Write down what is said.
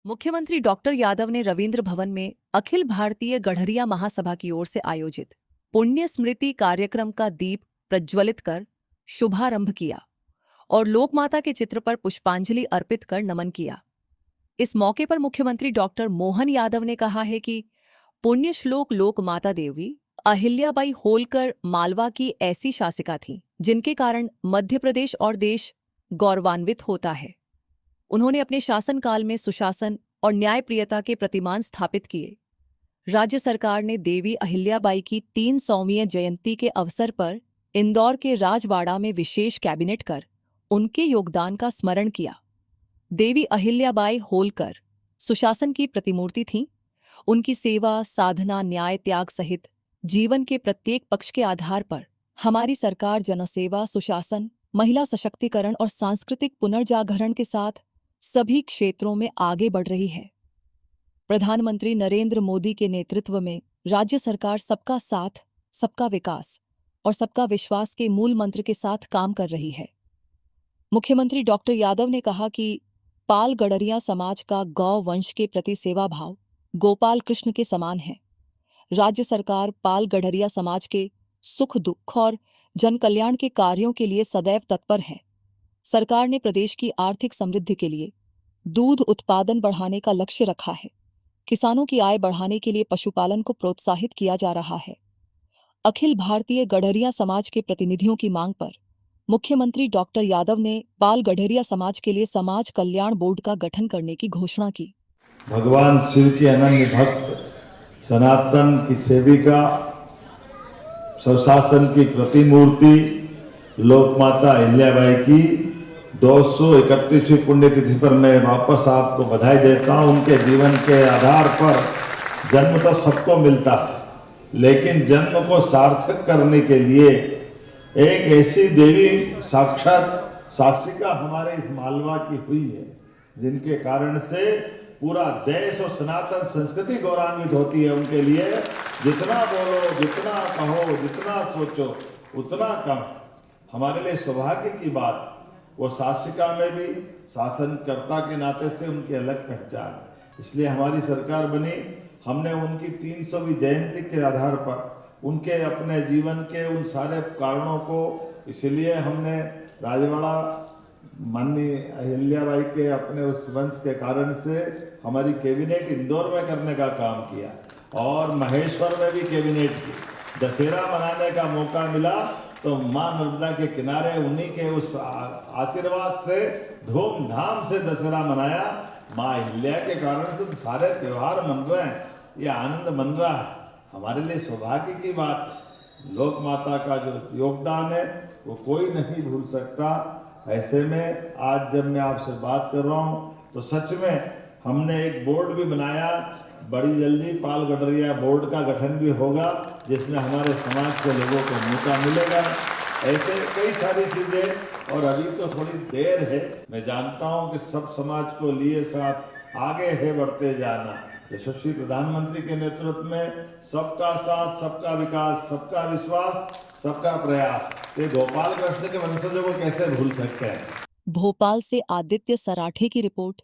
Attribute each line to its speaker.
Speaker 1: मुख्यमंत्री डॉक्टर यादव ने रविंद्र भवन में अखिल भारतीय गढ़रिया महासभा की ओर से आयोजित पुण्य स्मृति कार्यक्रम का दीप प्रज्वलित कर शुभारंभ किया और लोकमाता के चित्र पर पुष्पांजलि अर्पित कर नमन किया। इस मौके पर मुख्यमंत्री डॉक्टर मोहन यादव ने कहा है कि पुण्य श्लोक लोक माता देवी अहिल्याबाई होलकर मालवा की ऐसी शासिका थीं जिनके कारण मध्य प्रदेश और देश गौरवान्वित होता है। उन्होंने अपने शासनकाल में सुशासन और न्यायप्रियता के प्रतिमान स्थापित किए। राज्य सरकार ने देवी अहिल्याबाई की 300वीं जयंती के अवसर पर इंदौर के राजवाड़ा में विशेष कैबिनेट कर उनके योगदान का स्मरण किया। देवी अहिल्याबाई होलकर सुशासन की प्रतिमूर्ति थीं। उनकी सेवा, साधना, न्याय, त्याग सहित जीवन के प्रत्येक पक्ष के आधार पर हमारी सरकार जनसेवा, सुशासन, महिला सशक्तिकरण और सांस्कृतिक पुनर्जागरण के साथ सभी क्षेत्रों में आगे बढ़ रही है। प्रधानमंत्री नरेंद्र मोदी के नेतृत्व में राज्य सरकार सबका साथ, सबका विकास और सबका विश्वास के मूल मंत्र के साथ काम कर रही है। मुख्यमंत्री डॉक्टर यादव ने कहा कि पाल गडरिया समाज का गौ वंश के प्रति सेवा भाव गोपाल कृष्ण के समान है। राज्य सरकार पाल गडरिया समाज के सुख, दुख और जन कल्याण के कार्यों के लिए सदैव तत्पर है। सरकार ने प्रदेश की आर्थिक समृद्धि के लिए दूध उत्पादन बढ़ाने का लक्ष्य रखा है। किसानों की आय बढ़ाने के लिए पशुपालन को प्रोत्साहित किया जा रहा है। अखिल भारतीय गढ़रिया समाज के प्रतिनिधियों की मांग पर मुख्यमंत्री डॉक्टर यादव ने पाल गढ़रिया समाज के लिए समाज कल्याण बोर्ड का गठन करने की घोषणा की।
Speaker 2: भगवान शिव के अनन्य भक्त, सनातन की सेविका, सुशासन की प्रतिमूर्ति लोकमाता अहिल्याबाई की 231वीं पुण्यतिथि पर मैं वापस आपको बधाई देता हूं। उनके जीवन के आधार पर जन्म तो सबको मिलता है, लेकिन जन्म को सार्थक करने के लिए एक ऐसी देवी साक्षात शासिका हमारे इस मालवा की हुई है, जिनके कारण से पूरा देश और सनातन संस्कृति गौरवान्वित होती है। उनके लिए जितना बोलो, जितना कहो, जितना सोचो उतना कम। हमारे लिए सौभाग्य की बात, वो शासिका में भी शासनकर्ता के नाते से उनकी अलग पहचान। इसलिए हमारी सरकार बनी, हमने उनकी 300वीं जयंती के आधार पर उनके अपने जीवन के उन सारे कारणों को, इसलिए हमने राजवाड़ा माननीय अहिल्याबाई के अपने उस वंश के कारण से हमारी कैबिनेट इंदौर में करने का काम किया और महेश्वर में भी कैबिनेट की। दशहरा मनाने का मौका मिला तो माँ नर्मदा के किनारे उन्हीं के उस आशीर्वाद से धूमधाम से दशहरा मनाया। माँ अहिल्या के कारण से तो सारे त्यौहार मन रहे हैं, ये आनंद मन रहा है। हमारे लिए सौभाग्य की बात है। लोक माता का जो योगदान है वो कोई नहीं भूल सकता। ऐसे में आज जब मैं आपसे बात कर रहा हूँ तो सच में हमने एक बोर्ड भी बनाया। बड़ी जल्दी पाल गडरिया बोर्ड का गठन भी होगा, जिसमें हमारे समाज के लोगों को मौका मिलेगा। ऐसे कई सारी चीज़ें, और अभी तो थोड़ी देर है। मैं जानता हूं कि सब समाज को लिए साथ आगे है बढ़ते जाना। यशस्वी प्रधानमंत्री के नेतृत्व में सबका साथ, सबका विकास, सबका विश्वास, सबका प्रयास, ये गोपाल कृष्ण के वंशजों को कैसे भूल सकते हैं।
Speaker 1: भोपाल से आदित्य सराठे की रिपोर्ट।